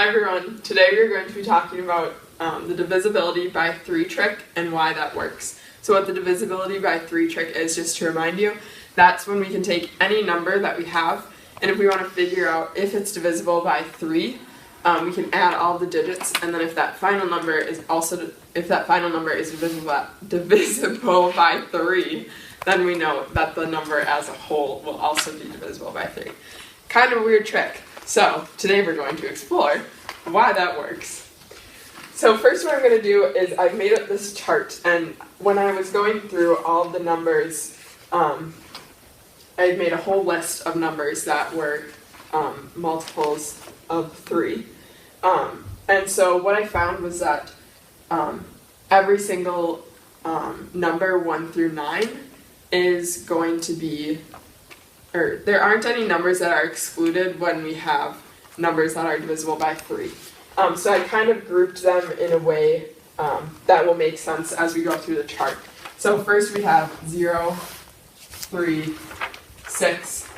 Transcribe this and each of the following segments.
Hi everyone, today we are going to be talking about the divisibility by 3 trick and why that works. So what the divisibility by 3 trick is, just to remind you, that's when we can take any number that we have, and if we want to figure out if it's divisible by 3, we can add all the digits, and then if that final number is divisible by 3, then we know that the number as a whole will also be divisible by 3. Kind of a weird trick. So today we're going to explore why that works. So first what I'm going to do is I've made up this chart, and when I was going through all the numbers, I made a whole list of numbers that were multiples of 3. And so what I found was that every single number 1 through 9 is going to be, or there aren't any numbers that are excluded when we have numbers that are divisible by 3. So I kind of grouped them in a way that will make sense as we go through the chart. So first we have 0, 3, 6,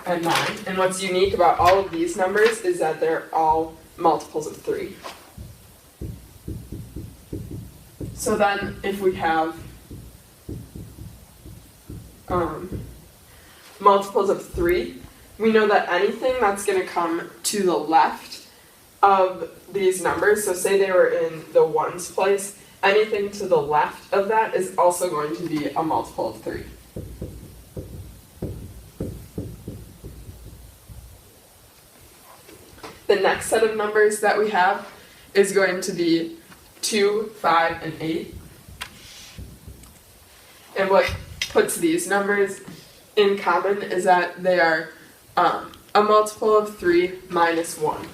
and 9. And what's unique about all of these numbers is that they're all multiples of 3. So then if we have multiples of 3, we know that anything that's going to come to the left of these numbers, so say they were in the ones place, anything to the left of that is also going to be a multiple of 3. The next set of numbers that we have is going to be 2, 5, and 8. And what puts these numbers in common is that they are a multiple of 3 minus 1.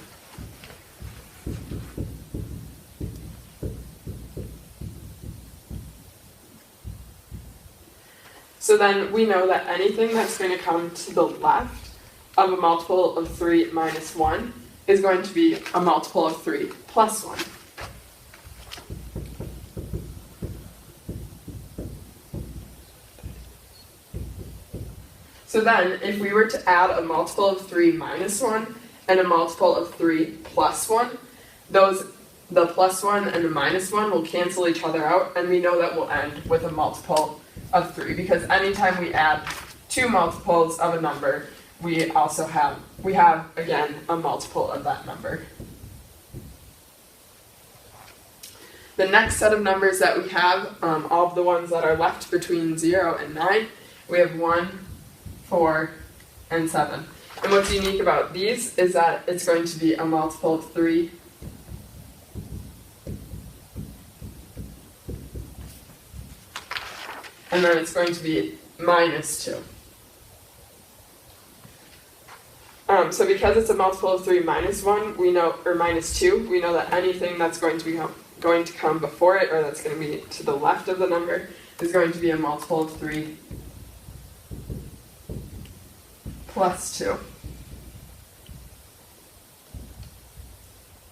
So then we know that anything that's going to come to the left of a multiple of 3 minus 1 is going to be a multiple of 3 plus 1. So then, if we were to add a multiple of 3 minus 1 and a multiple of 3 plus 1, the plus 1 and the minus 1 will cancel each other out, and we know that we'll end with a multiple of 3, because anytime we add 2 multiples of a number, we have again a multiple of that number. The next set of numbers that we have, all of the ones that are left between 0 and 9, we have 1, 4, and 7. And what's unique about these is that it's going to be a multiple of 3, and then it's going to be minus 2. So because it's a multiple of 3 minus 1, or minus 2, we know that anything that's going to come before it, or that's going to be to the left of the number, is going to be a multiple of 3 plus 2.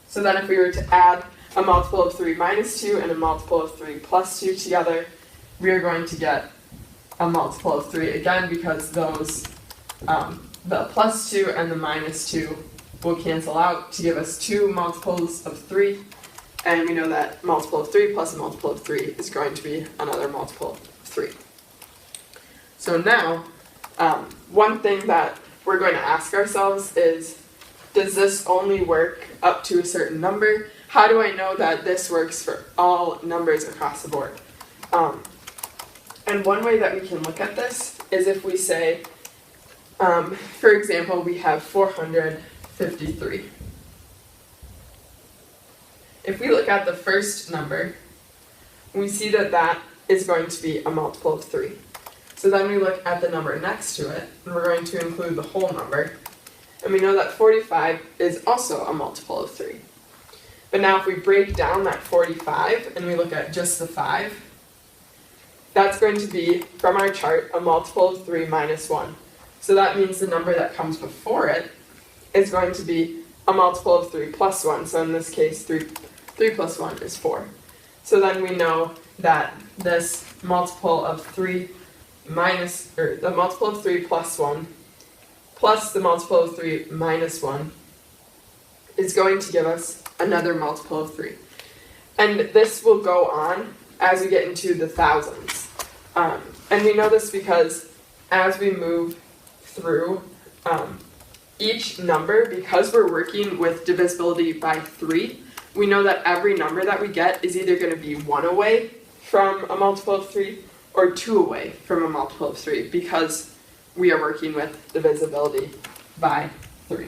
So then if we were to add a multiple of 3 minus 2 and a multiple of 3 plus 2 together, we are going to get a multiple of 3 again, because those, the plus 2 and the minus 2 will cancel out to give us 2 multiples of 3, and we know that multiple of 3 plus a multiple of 3 is going to be another multiple of 3. So now, one thing that we're going to ask ourselves is, does this only work up to a certain number? How do I know that this works for all numbers across the board? And one way that we can look at this is if we say, for example, we have 453. If we look at the first number, we see that that is going to be a multiple of 3. So then we look at the number next to it, and we're going to include the whole number. And we know that 45 is also a multiple of 3. But now if we break down that 45 and we look at just the 5, that's going to be, from our chart, a multiple of 3 minus 1. So that means the number that comes before it is going to be a multiple of 3 plus 1. So in this case, 3 plus 1 is 4. So then we know that this multiple of 3 the multiple of 3 plus 1 plus the multiple of 3 minus 1 is going to give us another multiple of 3. And this will go on as we get into the thousands. And we know this because as we move through each number, because we're working with divisibility by 3, we know that every number that we get is either going to be 1 away from a multiple of 3 or 2 away from a multiple of 3, because we are working with divisibility by 3.